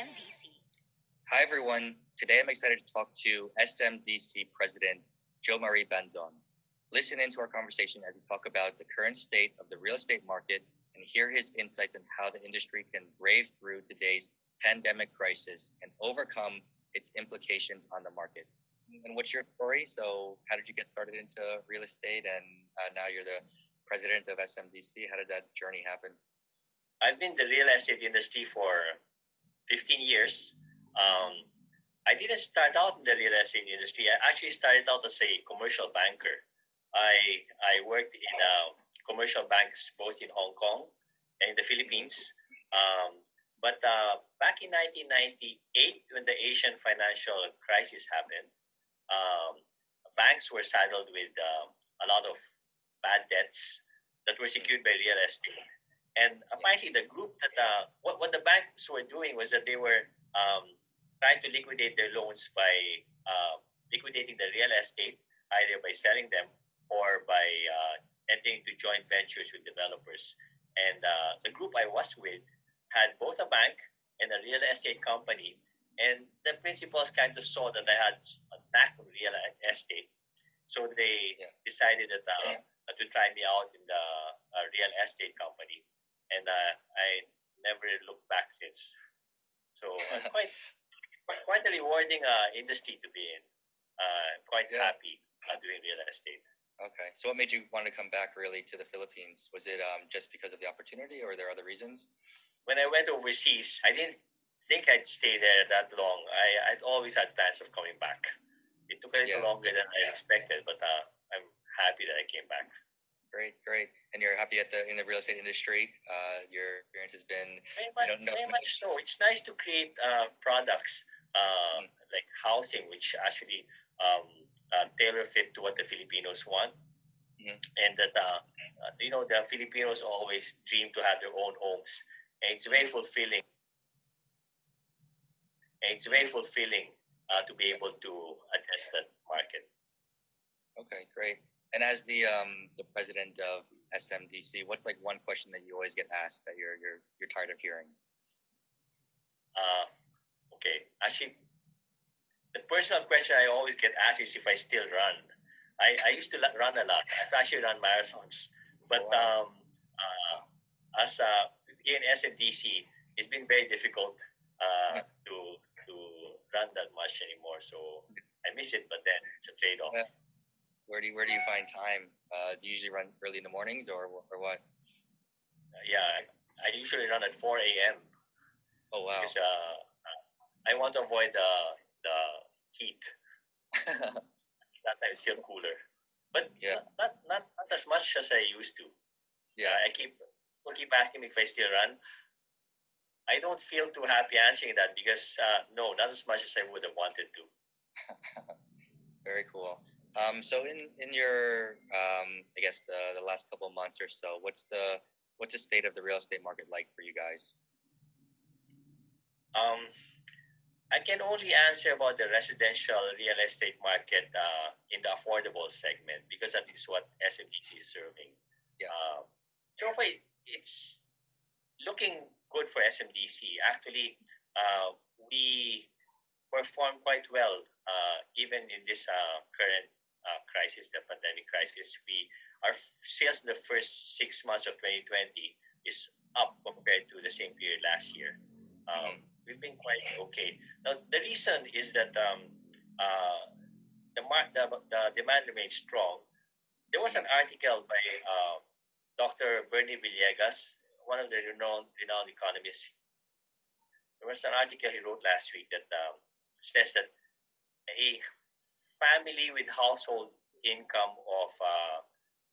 SMDC. Hi everyone. Today I'm excited to talk to SMDC President Jose Mari Banzon. Listen into our conversation as we talk about the current state of the real estate market and hear his insights on how the industry can brave through today's pandemic crisis and overcome its implications on the market. And what's your story? So how did you get started into real estate, and now you're the president of SMDC? How did that journey happen? I've been in the real estate industry for 15 years. I didn't start out in the real estate industry. I actually started out as a commercial banker. I worked in commercial banks both in Hong Kong and in the Philippines. But back in 1998, when the Asian financial crisis happened, banks were saddled with a lot of bad debts that were secured by real estate. And finally, the group that what the banks were doing was that they were trying to liquidate their loans by liquidating the real estate, either by selling them or by entering into joint ventures with developers. And the group I was with had both a bank and a real estate company. And the principals kind of saw that I had a knack for real estate. So they decided that to try me out in the real estate company. And I never looked back since. So quite a rewarding industry to be in. Quite happy doing real estate. Okay. So what made you want to come back really to the Philippines? Was it just because of the opportunity, or are there other reasons? When I went overseas, I didn't think I'd stay there that long. I'd always had plans of coming back. It took a little longer than I expected, but I'm happy that I came back. Great. And you're happy in the real estate industry? Your experience has been very much so. It's nice to create products like housing, which actually tailor fit to what the Filipinos want, and that the Filipinos always dream to have their own homes, and it's very fulfilling. To be able to address that market. Okay, great. And as the president of SMDC, what's like one question that you always get asked that you're tired of hearing? Okay. Actually, the personal question I always get asked is if I still run. I used to run a lot. I've actually run marathons. But as here in SMDC, it's been very difficult to run that much anymore. So I miss it, but then it's a trade-off. Yeah. Where do you find time? Do you usually run early in the mornings or what? I usually run at 4 a.m. Oh wow! Because I want to avoid the heat. That time it's still cooler, but not as much as I used to. Yeah, people keep asking me if I still run. I don't feel too happy answering that because no, not as much as I would have wanted to. Very cool. So in your I guess the last couple of months or so, what's the state of the real estate market like for you guys? I can only answer about the residential real estate market in the affordable segment because that is what SMDC is serving. Yeah. So far, it's looking good for SMDC. Actually, we perform quite well even in this current crisis, the pandemic crisis. Our sales in the first 6 months of 2020 is up compared to the same period last year. We've been quite okay. Now, the reason is that the demand remains strong. There was an article by Dr. Bernie Villegas, one of the renowned economists. There was an article he wrote last week that says that a family with household income of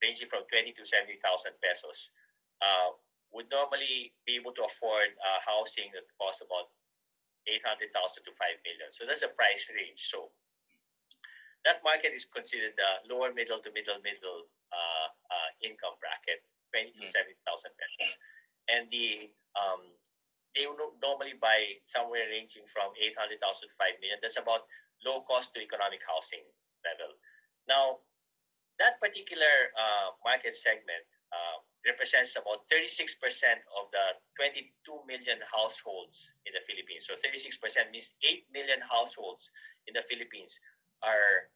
ranging from 20 to 70,000 pesos would normally be able to afford housing that costs about 800,000 to 5 million. So that's a price range. So that market is considered the lower middle to middle income bracket, 20 to 70,000 pesos. And they normally buy somewhere ranging from 800,000 to 5 million. That's about low cost to economic housing level. Now, that particular market segment represents about 36% of the 22 million households in the Philippines. So 36% means 8 million households in the Philippines are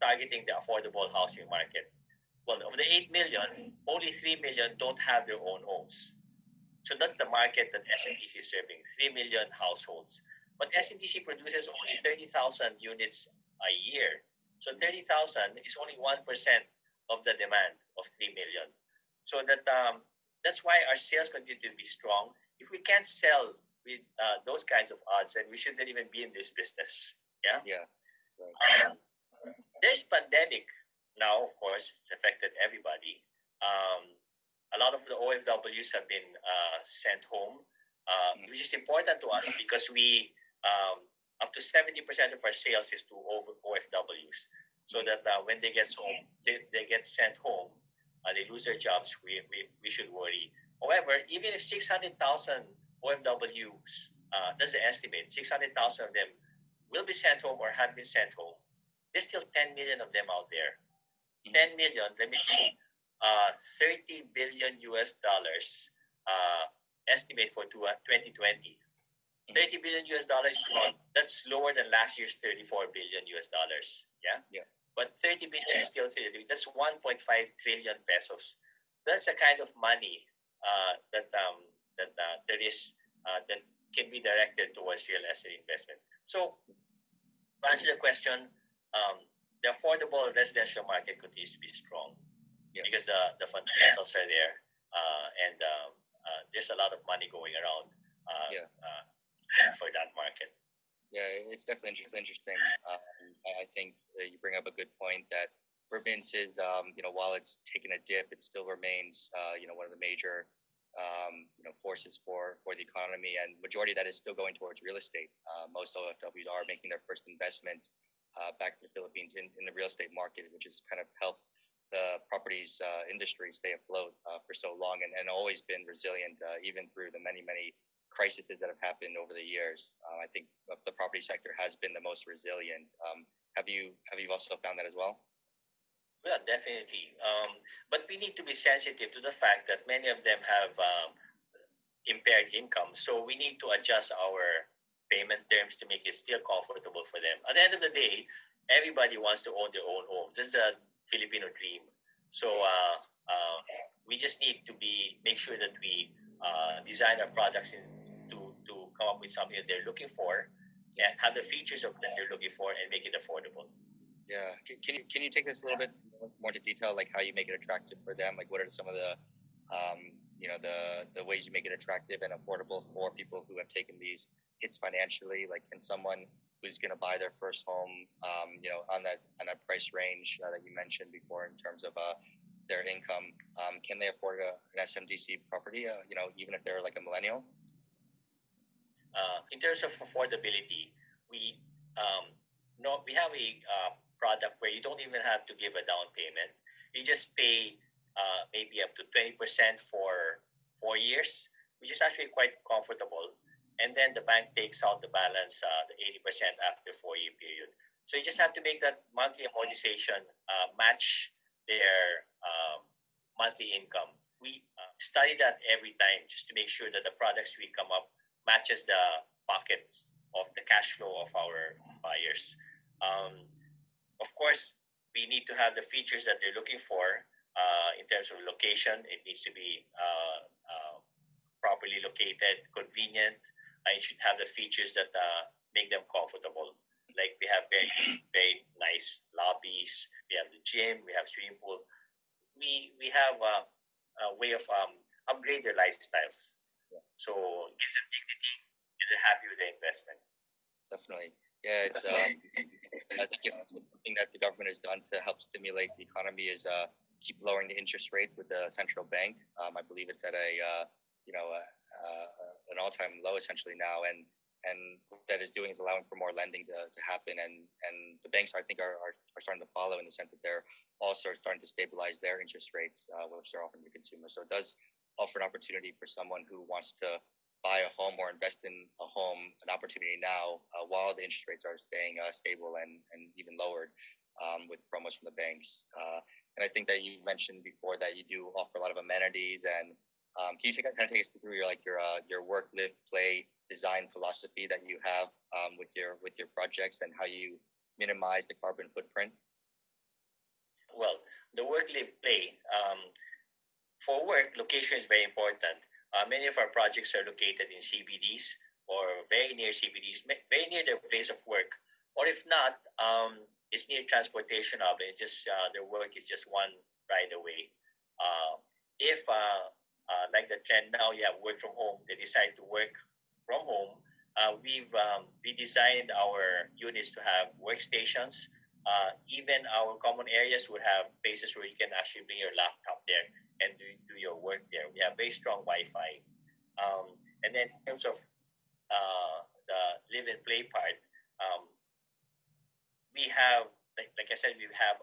targeting the affordable housing market. Well, of the 8 million, only 3 million don't have their own homes. So that's the market that SMDC is serving, 3 million households. But SMDC produces only 30,000 units a year. So 30,000 is only 1% of the demand of 3 million. So that's why our sales continue to be strong. If we can't sell with those kinds of odds, then we shouldn't even be in this business. Yeah? Yeah. Right. There's pandemic now, of course, it's affected everybody. A lot of the OFWs have been sent home, which is important to us because we up to 70% of our sales is to OFWs, so that when they get home, they get sent home, they lose their jobs. We should worry. However, even if 600,000 OFWs, that's the estimate, 600,000 of them will be sent home or have been sent home, there's still 10 million of them out there. 10 million, let me see, 30 billion US dollars estimate for 2020. 30 billion US dollars, that's lower than last year's 34 billion US dollars. Yeah? Yeah. But 30 billion is still 30. That's 1.5 trillion pesos. That's the kind of money that there is that can be directed towards real estate investment. So, to answer the question, the affordable residential market continues to be strong because the fundamentals are there, and there's a lot of money going around for that market. Yeah, it's definitely interesting. I think that you bring up a good point that remittances, while it's taken a dip, it still remains, one of the major, forces for the economy, and majority of that is still going towards real estate. Most OFWs are making their first investment back to the Philippines in the real estate market, which has kind of helped the properties industry stay afloat for so long and always been resilient, even through the many crises that have happened over the years. I think the property sector has been the most resilient. Have you also found that as well? Well, definitely. But we need to be sensitive to the fact that many of them have impaired income. So we need to adjust our payment terms to make it still comfortable for them. At the end of the day, everybody wants to own their own home. This is a Filipino dream. So we just need to make sure that we design our products to come up with something that they're looking for and have the features of that they're looking for and make it affordable. Yeah. Can you take this a little bit more into detail, like how you make it attractive for them? Like what are some of the the ways you make it attractive and affordable for people who have taken these hits financially? Like, can someone who's going to buy their first home, on that price range that you mentioned before in terms of their income, can they afford an SMDC property? Even if they're like a millennial. In terms of affordability, we have a product where you don't even have to give a down payment. You just pay maybe up to 20% for 4 years, which is actually quite comfortable. And then the bank takes out the balance, the 80% after 4-year period. So you just have to make that monthly amortization match their monthly income. We study that every time just to make sure that the products we come up matches the pockets of the cash flow of our buyers. Of course, we need to have the features that they're looking for in terms of location. It needs to be properly located, convenient. It should have the features that make them comfortable. Like we have very, very nice lobbies. We have the gym. We have swimming pool. We have a way of upgrade their lifestyles. So it gives them dignity and they're happy with the investment. Definitely. Yeah, it's I think it's something that the government has done to help stimulate the economy is keep lowering the interest rates with the central bank. I believe it's at an all-time low essentially now, and what that is doing is allowing for more lending to happen, and the banks I think are starting to follow in the sense that they're also starting to stabilize their interest rates, which they're offering to consumers. So it does offer an opportunity for someone who wants to buy a home or invest in a home, an opportunity now while the interest rates are staying stable and even lowered with promos from the banks. And I think that you mentioned before that you do offer a lot of amenities. And can you take us through your work, live, play, design philosophy that you have with your projects and how you minimize the carbon footprint? Well, the work, live, play. For work, location is very important. Many of our projects are located in CBDs or very near CBDs, very near their place of work. Or if not, it's near transportation hub. It's just their work is just one ride away. If like the trend now, you have work from home, they decide to work from home. We designed our units to have workstations. Even our common areas would have places where you can actually bring your laptop there and do your work there. We have very strong Wi-Fi. And then in terms of the live and play part, we have, like I said, we have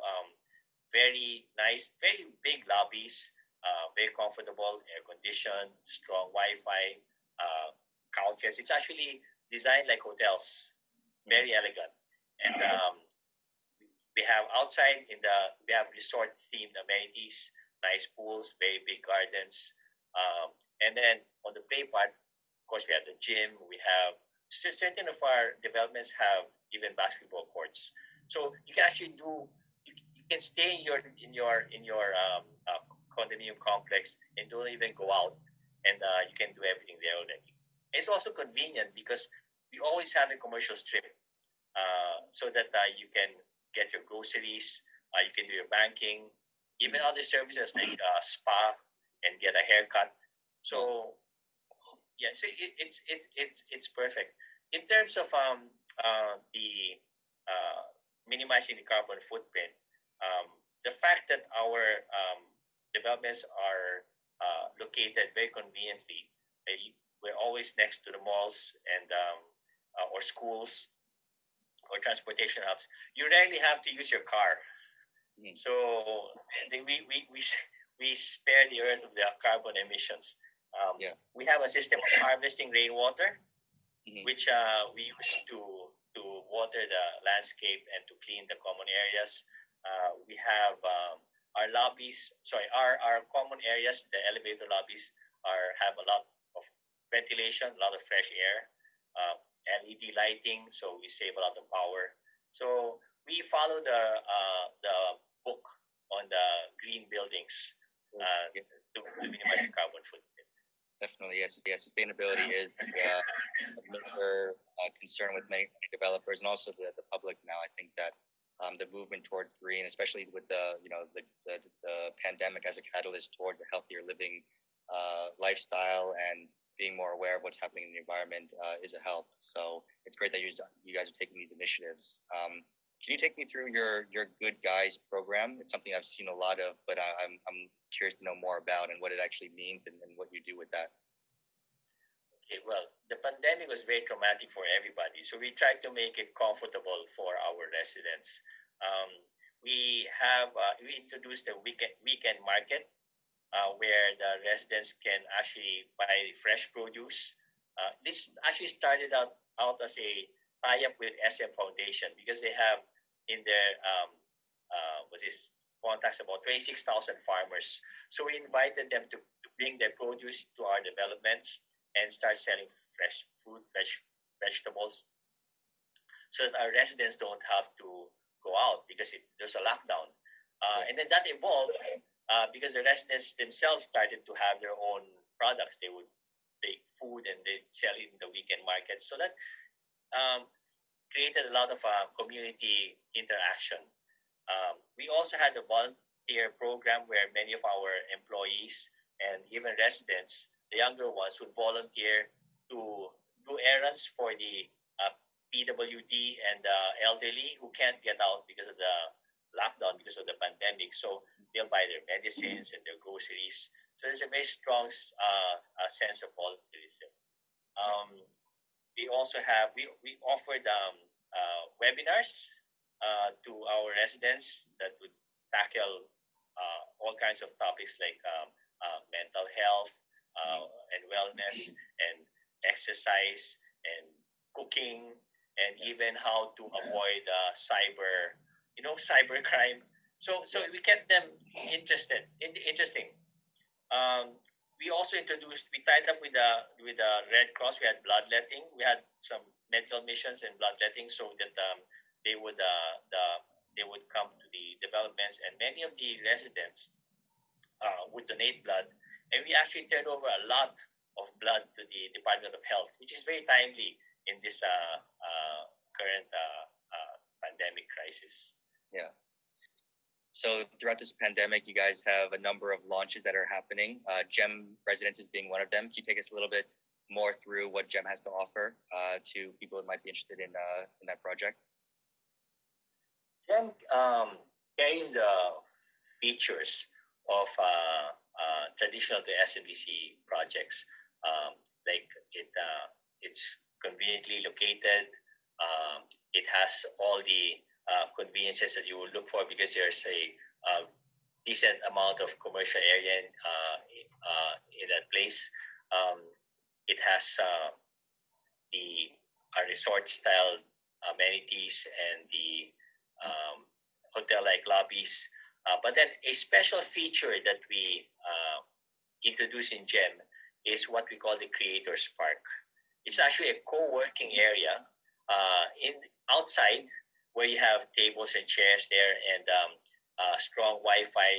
very nice, very big lobbies, very comfortable, air conditioned, strong Wi-Fi, couches. It's actually designed like hotels, very elegant. And we have outside we have resort themed amenities, nice pools, very big gardens. And then on the play part, of course, we have the gym. We have certain of our developments have even basketball courts. So you can actually you can stay in your condominium complex and don't even go out, and you can do everything there already. It's also convenient because we always have a commercial strip, so that you can get your groceries, you can do your banking, even other services like spa and get a haircut. So yeah, so it's perfect in terms of the minimizing the carbon footprint. The fact that our developments are located very conveniently, we're always next to the malls and or schools or transportation hubs. You rarely have to use your car. So we spare the earth of the carbon emissions. We have a system of harvesting rainwater, which we use to water the landscape and to clean the common areas. We have our lobbies. Our common areas, the elevator lobbies, have a lot of ventilation, a lot of fresh air. LED lighting, so we save a lot of power. So we follow the book on the green buildings to minimize the carbon footprint. Definitely, yes. Yeah, sustainability is a major concern with many developers and also the public now. I think that the movement towards green, especially with the pandemic as a catalyst towards a healthier living lifestyle and being more aware of what's happening in the environment is a help. So it's great that you guys are taking these initiatives. Can you take me through your Good Guys program? It's something I've seen a lot of, but I'm curious to know more about and what it actually means and what you do with that. Okay, well, the pandemic was very traumatic for everybody, so we tried to make it comfortable for our residents. We introduced a weekend market where the residents can actually buy fresh produce. This actually started out as a tie-up with SM Foundation because they have in their contacts about 26,000 farmers. So we invited them to bring their produce to our developments and start selling fresh fruit, fresh vegetables, so that our residents don't have to go out because there's a lockdown. And then that evolved because the residents themselves started to have their own products. They would bake food and they sell it in the weekend market. So that created a lot of community interaction. We also had a volunteer program where many of our employees and even residents, the younger ones, would volunteer to do errands for the PWD and the elderly who can't get out because of the lockdown, because of the pandemic. So they'll buy their medicines and their groceries. So there's a very strong sense of volunteerism. We also we offered webinars to our residents that would tackle all kinds of topics like mental health and wellness and exercise and cooking and even how to avoid cyber crime. So we kept them interesting. We also introduced. We tied up with the Red Cross. We had bloodletting. We had some medical missions and bloodletting, so that they would they would come to the developments, and many of the residents would donate blood, and we actually turned over a lot of blood to the Department of Health, which is very timely in this current pandemic crisis. Yeah. So throughout this pandemic, you guys have a number of launches that are happening. GEM Residences being one of them. Can you take us a little bit more through what GEM has to offer to people who might be interested in that project? GEM carries the features of traditional to SMDC projects. Like it's conveniently located. It has all the conveniences that you would look for, because there's a decent amount of commercial area in that place. It has the resort style amenities and the hotel-like lobbies. But then a special feature that we introduce in GEM is what we call the Creators Park. It's actually a co-working area outside, where you have tables and chairs there, and strong Wi-Fi,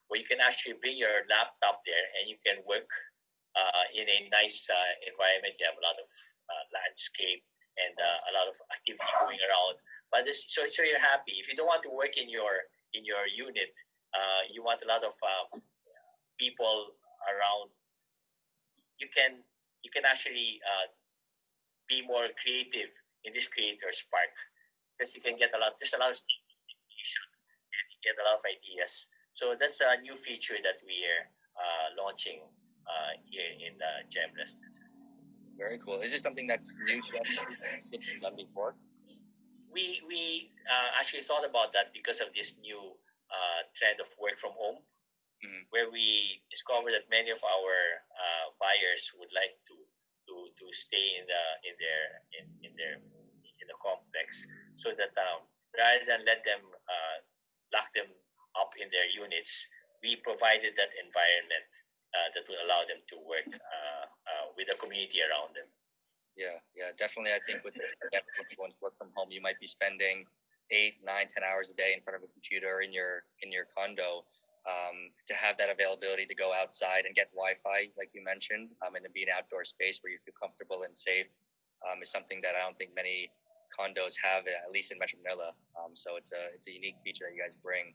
where you can actually bring your laptop there and you can work in a nice environment. You have a lot of landscape and a lot of activity going around. But so you're happy. If you don't want to work in your unit, you want a lot of people around. You can actually be more creative in this Creators Park, because you can get there's a lot of stimulation, and you get a lot of ideas. So that's a new feature that we are launching here in GEM Residences. Very cool. Is this something that's new to us? Done before? We actually thought about that because of this new trend of work from home, where we discovered that many of our buyers would like to stay in the complex, so that rather than let them lock them up in their units, we provided that environment that will allow them to work with the community around them. Yeah, definitely. I think with the pandemic, when people want to work from home, you might be spending 8, 9, 10 hours a day in front of a computer in your condo. To have that availability to go outside and get Wi-Fi, like you mentioned, and to be an outdoor space where you feel comfortable and safe, is something that I don't think many condos have, at least in Metro Manila. So it's a unique feature that you guys bring.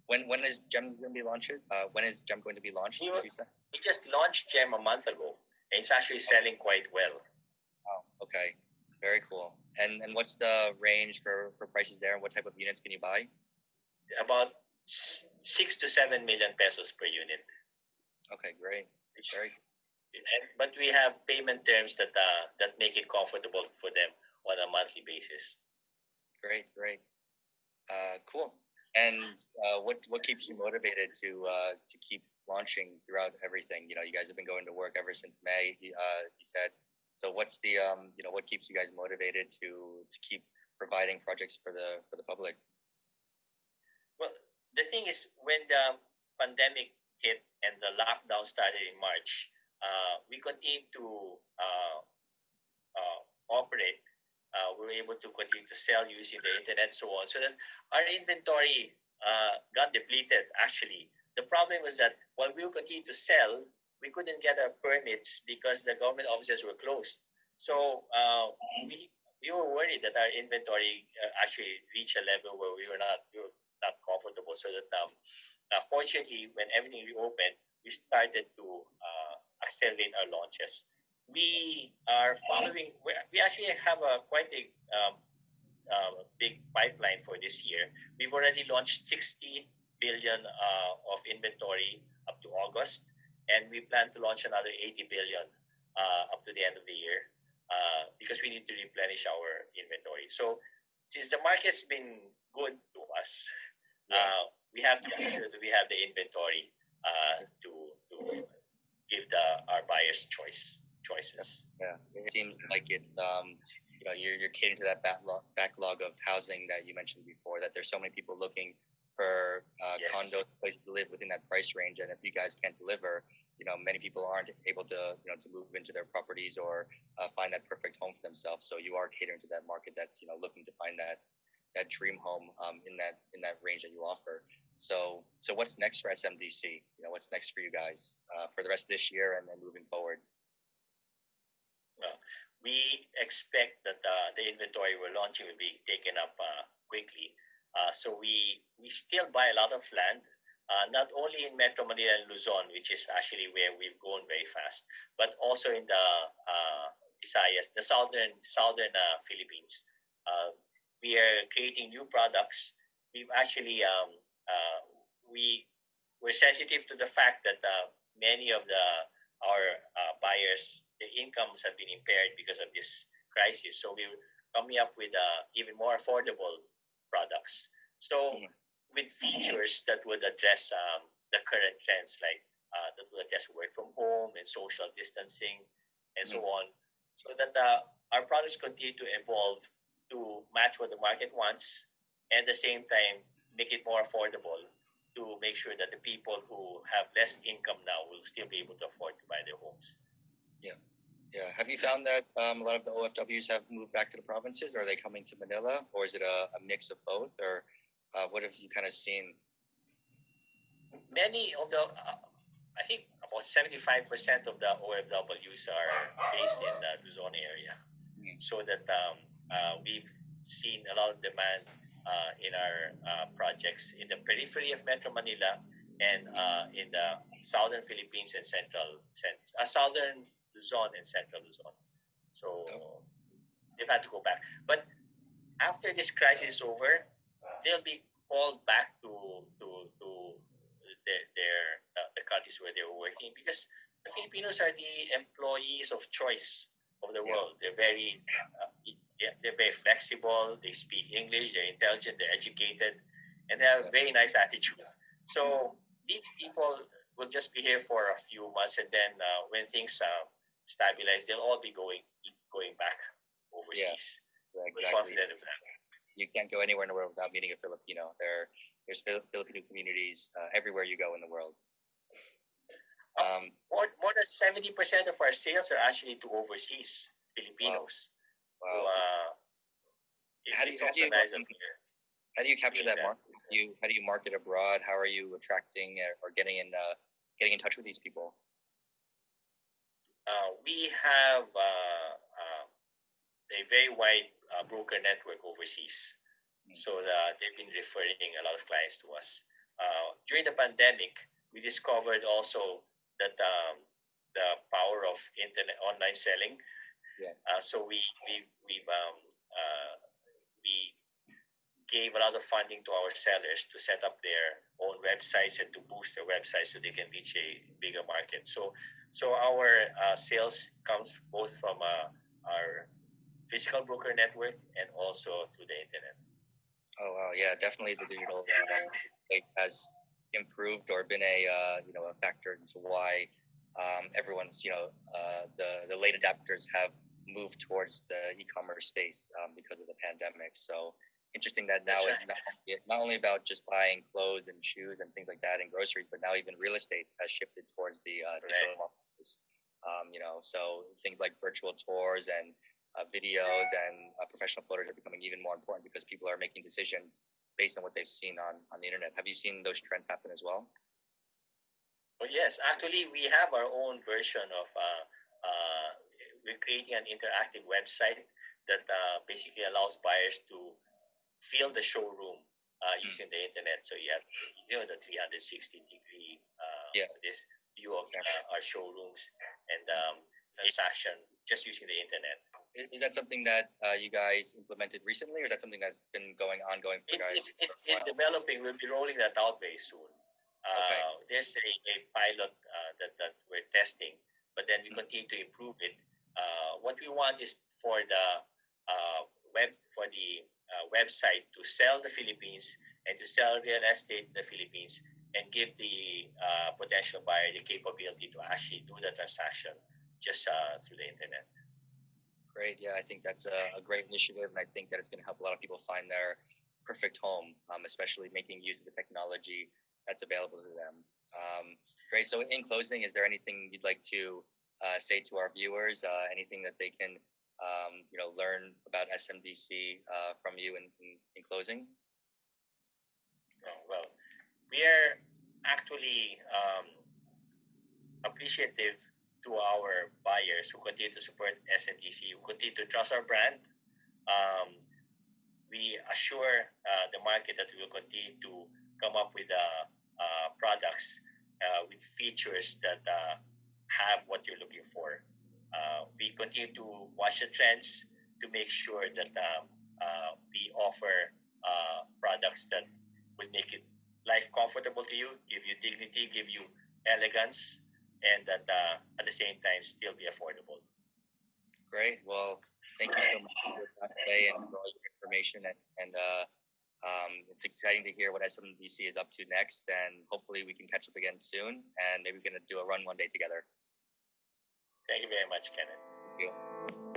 When is GEM going to be launched? When is GEM going to be launched? We just launched GEM a month ago, and it's actually selling quite well. Oh, okay, very cool. And what's the range for prices there, and what type of units can you buy? About 6 to 7 million pesos per unit. Okay, great. Very. But we have payment terms that make it comfortable for them on a monthly basis. Great. Cool. And what keeps you motivated to keep launching throughout everything? You guys have been going to work ever since May. You said. So what's the what keeps you guys motivated to keep providing projects for the public? Well, the thing is, when the pandemic hit and the lockdown started in March, we continued to operate. We were able to continue to sell using the internet, so on. So that our inventory got depleted, actually. The problem was that while we would continue to sell, we couldn't get our permits because the government offices were closed. So we were worried that our inventory actually reached a level where we were not comfortable. So that fortunately, when everything reopened, we started to accelerate our launches. We are following. We actually have quite a big pipeline for this year. We've already launched 60 billion of inventory up to August, and we plan to launch another 80 billion up to the end of the year because we need to replenish our inventory. So since the market's been good to us, we have to make sure that we have the inventory to give our buyers choices. Yeah, it seems like it. You're catering to that backlog of housing that you mentioned before. That there's so many people looking for Yes. condos, places to live within that price range. And if you guys can't deliver, many people aren't able to, to move into their properties or find that perfect home for themselves. So you are catering to that market that's, looking to find that dream home in that range that you offer. So what's next for SMDC? What's next for you guys for the rest of this year and then moving forward? We expect that the inventory we're launching will be taken up quickly. So we still buy a lot of land, not only in Metro Manila and Luzon, which is actually where we've grown very fast, but also in the Visayas, the southern Philippines. We are creating new products. We've actually we're sensitive to the fact that many of our buyers, their incomes have been impaired because of this crisis. So we're coming up with even more affordable products. So with features that would address the current trends, like that would address work from home and social distancing and so on, so that our products continue to evolve to match what the market wants, and at the same time make it more affordable to make sure that the people who have less income now will still be able to afford to buy their homes. Yeah. Have you found that a lot of the OFWs have moved back to the provinces? Are they coming to Manila, or is it a mix of both? Or what have you kind of seen? Many of the, I think about 75% of the OFWs are based in the Luzon area. So that we've seen a lot of demand in our projects in the periphery of Metro Manila and in the southern Philippines and southern Luzon and central Luzon. So they've had to go back. But after this crisis is over, they'll be called back to the countries where they were working, because the Filipinos are the employees of choice of the world. They're very flexible. They speak English. They're intelligent. They're educated, and they have a very nice attitude. So these people will just be here for a few months, and then when things stabilize, they'll all be going back overseas. Yeah, exactly. We're confident of that. You can't go anywhere in the world without meeting a Filipino. There's Filipino communities everywhere you go in the world. More than 70% of our sales are actually to overseas Filipinos. Wow. So, how do you capture that market? How do you market abroad? How are you attracting or getting in touch with these people? We have a very wide broker network overseas. So they've been referring a lot of clients to us. During the pandemic, we discovered also that the power of internet online selling. So we gave a lot of funding to our sellers to set up their own websites and to boost their websites so they can reach a bigger market. So our sales comes both from our physical broker network and also through the internet. Oh wow, yeah, definitely the digital has improved or been a factor into why everyone's the late adapters have moved towards the e-commerce space because of the pandemic. So interesting that now it's not only about just buying clothes and shoes and things like that and groceries, but now even real estate has shifted towards the digital marketplace. So things like virtual tours and videos and professional photos are becoming even more important because people are making decisions based on what they've seen on the internet. Have you seen those trends happen as well? Well, yes, actually, we have our own version of. We're creating an interactive website that basically allows buyers to feel the showroom using the internet. So you have the 360-degree this view of our showrooms and transaction just using the internet. Is that something that you guys implemented recently, or is that something that's been ongoing for you guys? It's developing. We'll be rolling that out very soon. There's a pilot that we're testing, but then we continue to improve it. What we want is for the website to sell the Philippines and to sell real estate in the Philippines and give the potential buyer the capability to actually do the transaction just through the internet. Great. Yeah, I think that's a great initiative, and I think that it's going to help a lot of people find their perfect home, especially making use of the technology that's available to them. Great. So in closing, is there anything you'd like to say to our viewers? Anything that they can learn about SMDC from you in closing? Oh, well, we are actually appreciative to our buyers who continue to support SMDC, who continue to trust our brand. We assure the market that we will continue to come up with products with features that have what you're looking for. We continue to watch the trends to make sure that we offer products that will make it life comfortable to you, give you dignity, give you elegance, and that at the same time still be affordable. Great. Well, thank you so much for your time today and for all your information. And it's exciting to hear what SMDC is up to next. And hopefully we can catch up again soon. And maybe we're going to do a run one day together. Thank you very much, Kenneth. Thank you.